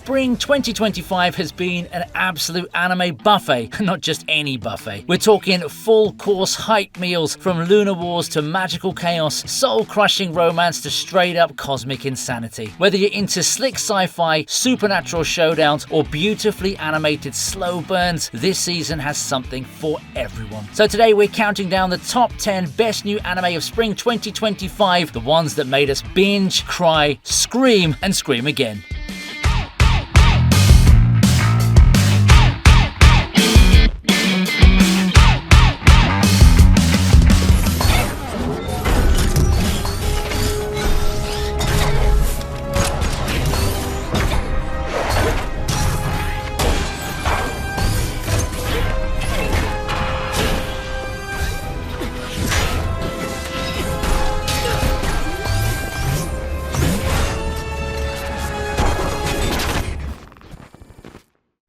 Spring 2025 has been an absolute anime buffet, not just any buffet. We're talking full course hype meals from Lunar Wars to magical chaos, soul-crushing romance to straight-up cosmic insanity. Whether you're into slick sci-fi, supernatural showdowns, or beautifully animated slow burns, this season has something for everyone. So today we're counting down the top 10 best new anime of spring 2025, the ones that made us binge, cry, scream, and scream again.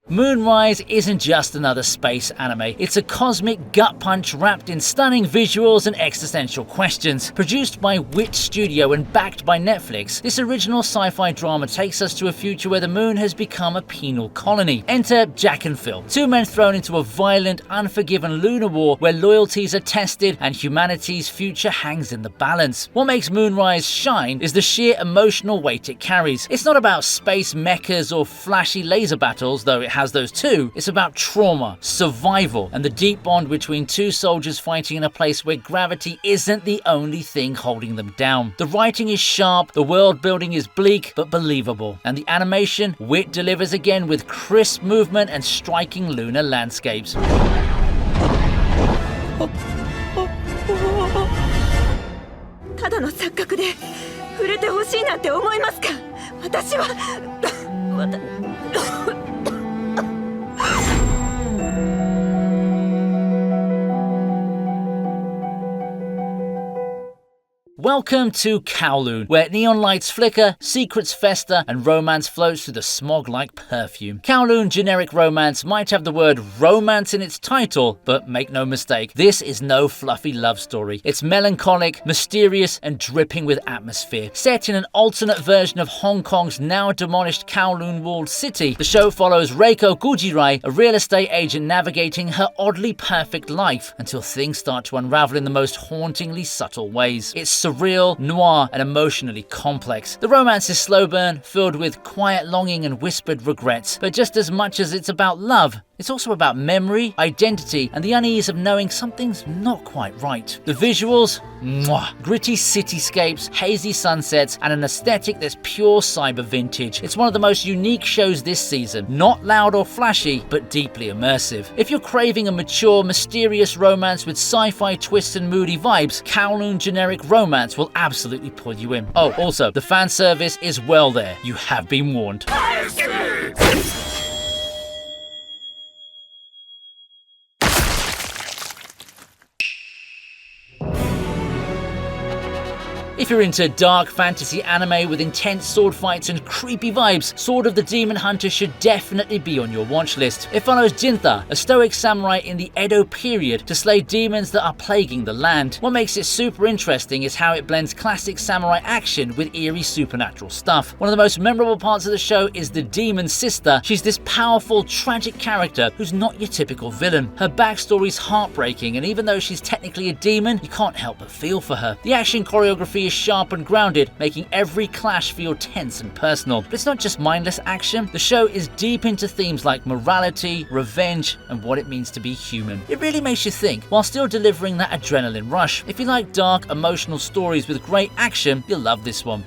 Moonrise isn't just another space anime, it's a cosmic gut punch wrapped in stunning visuals and existential questions. Produced by Wit Studio and backed by Netflix, this original sci-fi drama takes us to a future where the moon has become a penal colony. Enter Jack and Phil, two men thrown into a violent, unforgiven lunar war where loyalties are tested and humanity's future hangs in the balance. What makes Moonrise shine is the sheer emotional weight it carries. It's not about space mechas or flashy laser battles, though it has those too. It's about trauma, survival, and the deep bond between two soldiers fighting in a place where gravity isn't the only thing holding them down. The writing is sharp, the world building is bleak but believable, and the animation, Wit delivers again with crisp movement and striking lunar landscapes. ただの錯覚で触れてほしいなんて思いますか？私は Welcome to Kowloon, where neon lights flicker, secrets fester, and romance floats through the smog-like perfume. Kowloon generic romance might have the word romance in its title, but make no mistake, this is no fluffy love story. It's melancholic, mysterious, and dripping with atmosphere. Set in an alternate version of Hong Kong's now demolished Kowloon walled city, the show follows Reiko Gujirai, a real estate agent navigating her oddly perfect life until things start to unravel in the most hauntingly subtle ways. It's surreal, noir, and emotionally complex. The romance is slow burn, filled with quiet longing and whispered regrets. But just as much as it's about love, it's also about memory, identity, and the unease of knowing something's not quite right. The visuals? Mwah! Gritty cityscapes, hazy sunsets, and an aesthetic that's pure cyber vintage. It's one of the most unique shows this season. Not loud or flashy, but deeply immersive. If you're craving a mature, mysterious romance with sci-fi twists and moody vibes, Kowloon generic romance will absolutely pull you in. Oh, also, the fan service is well there. You have been warned. If you're into dark fantasy anime with intense sword fights and creepy vibes, Sword of the Demon Hunter should definitely be on your watch list. It follows Jinta, a stoic samurai in the Edo period, to slay demons that are plaguing the land. What makes it super interesting is how it blends classic samurai action with eerie supernatural stuff. One of the most memorable parts of the show is the demon's sister. She's this powerful, tragic character who's not your typical villain. Her backstory's heartbreaking, and even though she's technically a demon, you can't help but feel for her. The action choreography is sharp and grounded, making every clash feel tense and personal. But it's not just mindless action. The show is deep into themes like morality, revenge, and what it means to be human. It really makes you think, while still delivering that adrenaline rush. If you like dark, emotional stories with great action, you'll love this one.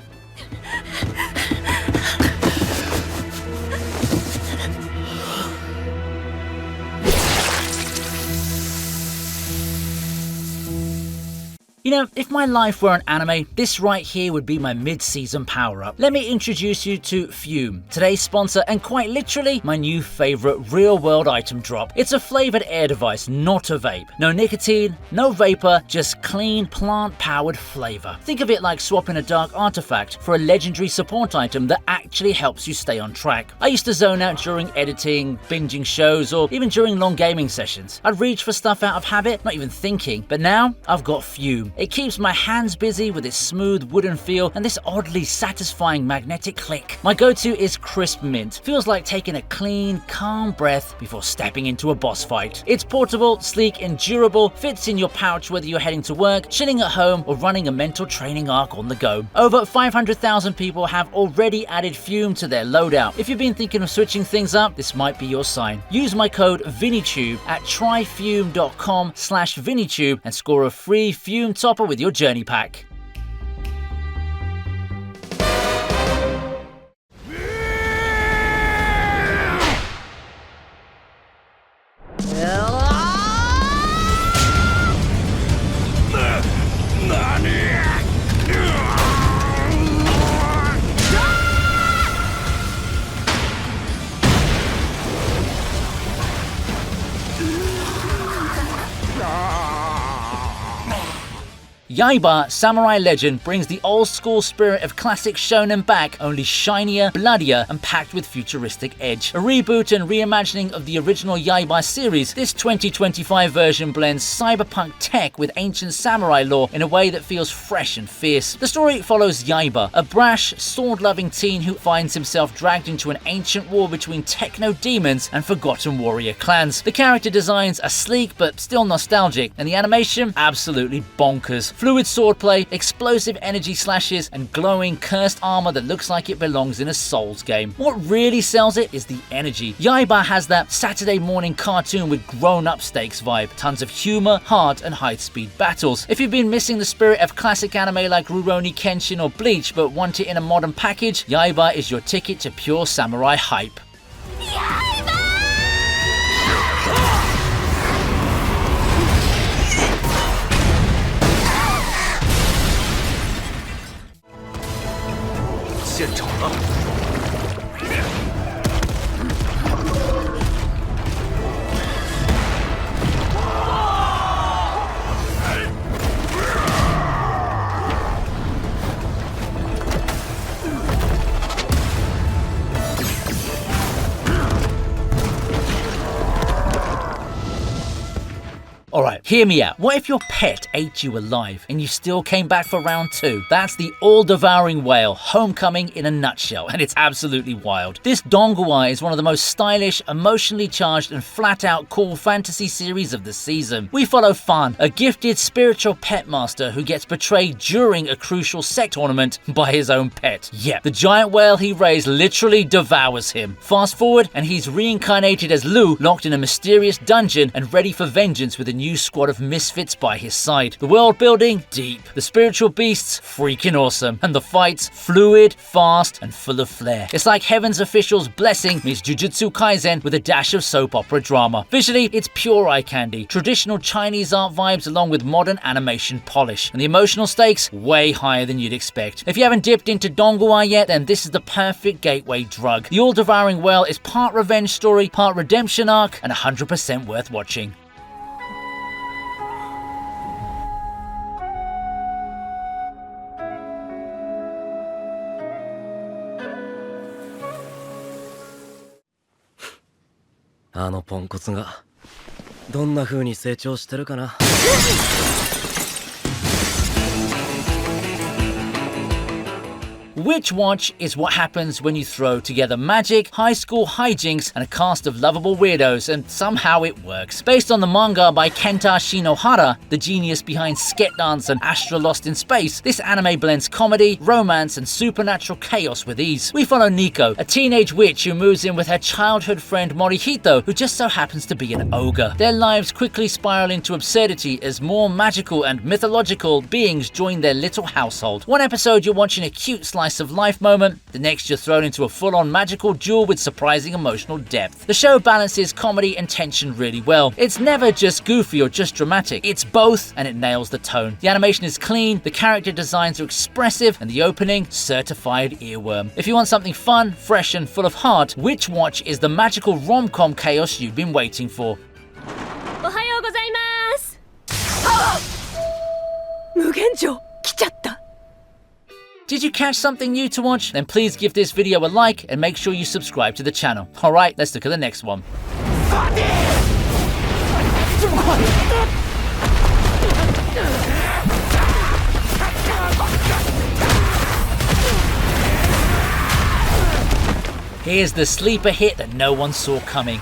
You know, if my life were an anime, this right here would be my mid-season power-up. Let me introduce you to Fume, today's sponsor and quite literally my new favourite real-world item drop. It's a flavoured air device, not a vape. No nicotine, no vapour, just clean, plant-powered flavour. Think of it like swapping a dark artifact for a legendary support item that actually helps you stay on track. I used to zone out during editing, binging shows, or even during long gaming sessions. I'd reach for stuff out of habit, not even thinking, but now I've got Fume. awesome. It keeps my hands busy with its smooth wooden feel and this oddly satisfying magnetic click. My go-to is crisp mint. Feels like taking a clean, calm breath before stepping into a boss fight. It's portable, sleek, and durable, fits in your pouch whether you're heading to work, chilling at home, or running a mental training arc on the go. Over 500,000 people have already added Fume to their loadout. If you've been thinking of switching things up, this might be your sign. Use my code ViniiTube at tryfume.com/ViniiTube and score a free Fume topper with your journey pack. Yaiba Samurai Legend brings the old-school spirit of classic shonen back, only shinier, bloodier, and packed with futuristic edge. A reboot and reimagining of the original Yaiba series, this 2025 version blends cyberpunk tech with ancient samurai lore in a way that feels fresh and fierce. The story follows Yaiba, a brash, sword-loving teen who finds himself dragged into an ancient war between techno-demons and forgotten warrior clans. The character designs are sleek but still nostalgic, and the animation absolutely bonkers. Fluid swordplay, explosive energy slashes, and glowing cursed armor that looks like it belongs in a Souls game. What really sells it is the energy. Yaiba has that Saturday morning cartoon with grown-up stakes vibe. Tons of humor, heart, and high-speed battles. If you've been missing the spirit of classic anime like Rurouni Kenshin or Bleach but want it in a modern package, Yaiba is your ticket to pure samurai hype. Yaiba! 现场了。 Alright, hear me out. What if your pet ate you alive and you still came back for round 2? That's the all-devouring whale, Homecoming in a nutshell, and it's absolutely wild. This Donghua is one of the most stylish, emotionally charged, and flat-out cool fantasy series of the season. We follow Fan, a gifted spiritual pet master who gets betrayed during a crucial sect tournament by his own pet. Yep, the giant whale he raised literally devours him. Fast forward, and he's reincarnated as Lu, locked in a mysterious dungeon and ready for vengeance with a new squad of misfits by his side. The world building, deep. The spiritual beasts, freaking awesome. And the fights, fluid, fast, and full of flair. It's like Heaven's Official's Blessing meets Jujutsu Kaisen with a dash of soap opera drama. Visually, it's pure eye candy. Traditional Chinese art vibes along with modern animation polish. And the emotional stakes, way higher than you'd expect. If you haven't dipped into Donghua yet, then this is the perfect gateway drug. The all-devouring whale is part revenge story, part redemption arc, and 100% worth watching. あのポンコツがどんな風に成長してるかな。Witch Watch is what happens when you throw together magic, high school hijinks, and a cast of lovable weirdos, and somehow it works. Based on the manga by Kenta Shinohara, the genius behind Sket Dance and Astra Lost in Space, this anime blends comedy, romance, and supernatural chaos with ease. We follow Nico, a teenage witch who moves in with her childhood friend Morihito, who just so happens to be an ogre. Their lives quickly spiral into absurdity as more magical and mythological beings join their little household. One episode you're watching a cute slice of life moment, the next you're thrown into a full-on magical duel with surprising emotional depth. The show balances comedy and tension really well. It's never just goofy or just dramatic, it's both, and it nails the tone. The animation is clean, the character designs are expressive, and the opening, certified earworm. If you want something fun, fresh, and full of heart, Witch Watch is the magical rom-com chaos you've been waiting for. おはようございます。無限城来ちゃった。 Did you catch something new to watch? Then please give this video a like and make sure you subscribe to the channel. Alright, let's look at the next one. Here's the sleeper hit that no one saw coming.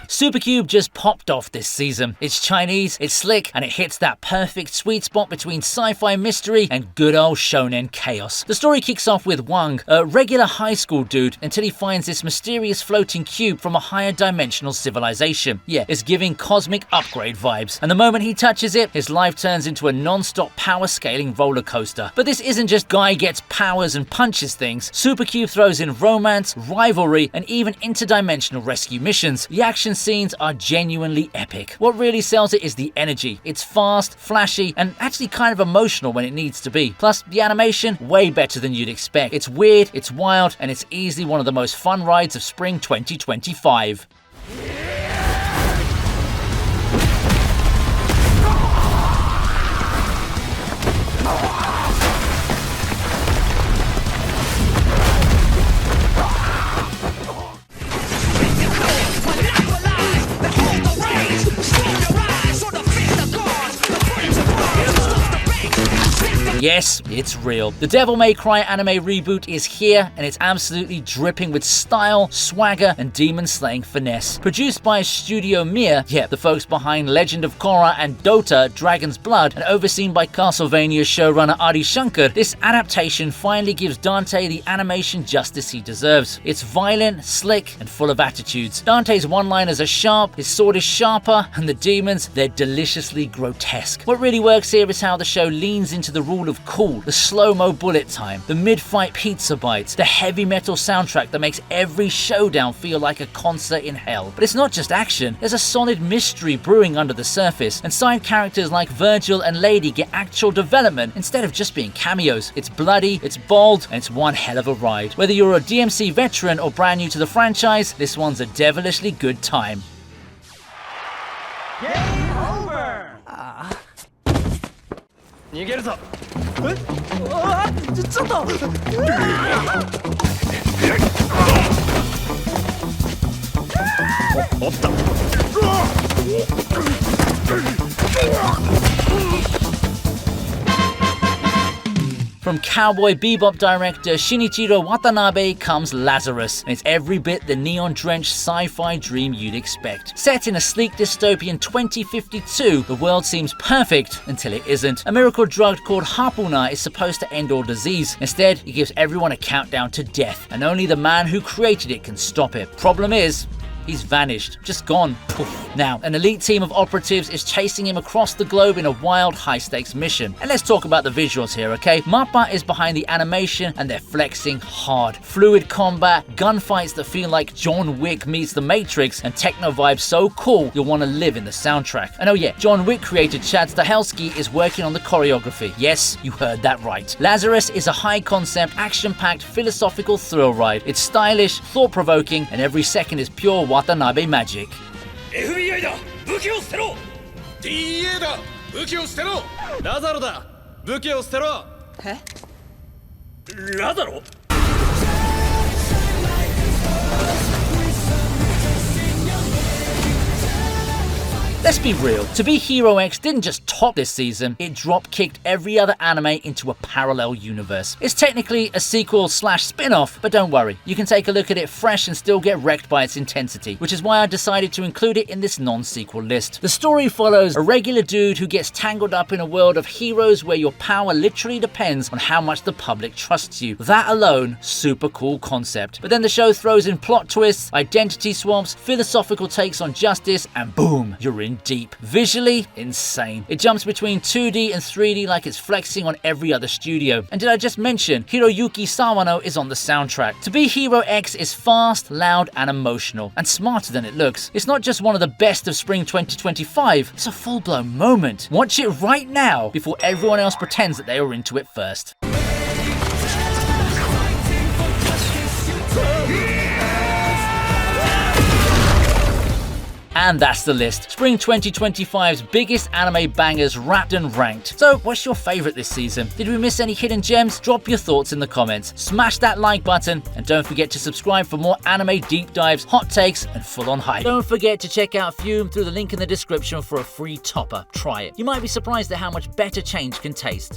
Supercube just popped off this season. It's Chinese, it's slick, and it hits that perfect sweet spot between sci-fi mystery and good old shonen chaos. The story kicks off with Wang, a regular high school dude, until he finds this mysterious floating cube from a higher dimensional civilization. Yeah, it's giving cosmic upgrade vibes, and the moment he touches it, his life turns into a non-stop power scaling roller coaster. But this isn't just guy gets powers and punches things. Supercube throws in romance, rivalry, and even interdimensional rescue missions. The action scenes are genuinely epic. What really sells it is the energy. It's fast, flashy, and actually kind of emotional when it needs to be. Plus, the animation, way better than you'd expect. It's weird, it's wild, and it's easily one of the most fun rides of spring 2025. Yes, it's real. The Devil May Cry anime reboot is here, and it's absolutely dripping with style, swagger, and demon-slaying finesse. Produced by Studio Mir, yeah, the folks behind Legend of Korra and Dota, Dragon's Blood, and overseen by Castlevania showrunner Adi Shankar, this adaptation finally gives Dante the animation justice he deserves. It's violent, slick, and full of attitudes. Dante's one-liners are sharp, his sword is sharper, and the demons, they're deliciously grotesque. What really works here is how the show leans into the rule of cool, the slow-mo bullet time, the mid-fight pizza bites, the heavy metal soundtrack that makes every showdown feel like a concert in hell. But it's not just action, there's a solid mystery brewing under the surface, and side characters like Virgil and Lady get actual development instead of just being cameos. It's bloody, it's bold, and it's one hell of a ride. Whether you're a DMC veteran or brand new to the franchise, this one's a devilishly good time. Game over! 逃げるぞ。ちょっと。おった。From Cowboy Bebop director Shinichiro Watanabe comes Lazarus, and it's every bit the neon-drenched sci-fi dream you'd expect. Set in a sleek dystopian 2052, the world seems perfect until it isn't. A miracle drug called Harpuna is supposed to end all disease. Instead, it gives everyone a countdown to death, and only the man who created it can stop it. Problem is, he's vanished, just gone, poof. Now, an elite team of operatives is chasing him across the globe in a wild, high-stakes mission. And let's talk about the visuals here, okay? MAPPA is behind the animation, and they're flexing hard. Fluid combat, gunfights that feel like John Wick meets The Matrix, and techno vibes so cool you'll want to live in the soundtrack. And oh yeah, John Wick creator Chad Stahelski is working on the choreography. Yes, you heard that right. Lazarus is a high-concept, action-packed, philosophical thrill ride. It's stylish, thought-provoking, and every second is pure Watanabe magic. FBI だ。武器を捨てろ。DA だ。武器を捨てろ。ラザロだ。武器を捨てろ。え？ラザロ？ Let's be real, To Be Hero X didn't just top this season, it drop-kicked every other anime into a parallel universe. It's technically a sequel / spin-off, but don't worry, you can take a look at it fresh and still get wrecked by its intensity, which is why I decided to include it in this non-sequel list. The story follows a regular dude who gets tangled up in a world of heroes where your power literally depends on how much the public trusts you. That alone, super cool concept. But then the show throws in plot twists, identity swaps, philosophical takes on justice, and boom, you're in deep. Visually, insane. It jumps between 2D and 3D like it's flexing on every other studio. And did I just mention, Hiroyuki Sawano is on the soundtrack. To Be Hero X is fast, loud, and emotional, and smarter than it looks. It's not just one of the best of spring 2025, it's a full-blown moment. Watch it right now before everyone else pretends that they were into it first. And that's the list. Spring 2025's biggest anime bangers wrapped and ranked. So what's your favorite this season? Did we miss any hidden gems? Drop your thoughts in the comments. Smash that like button and don't forget to subscribe for more anime deep dives, hot takes and full-on hype. Don't forget to check out Fume through the link in the description for a free topper. Try it. You might be surprised at how much better change can taste.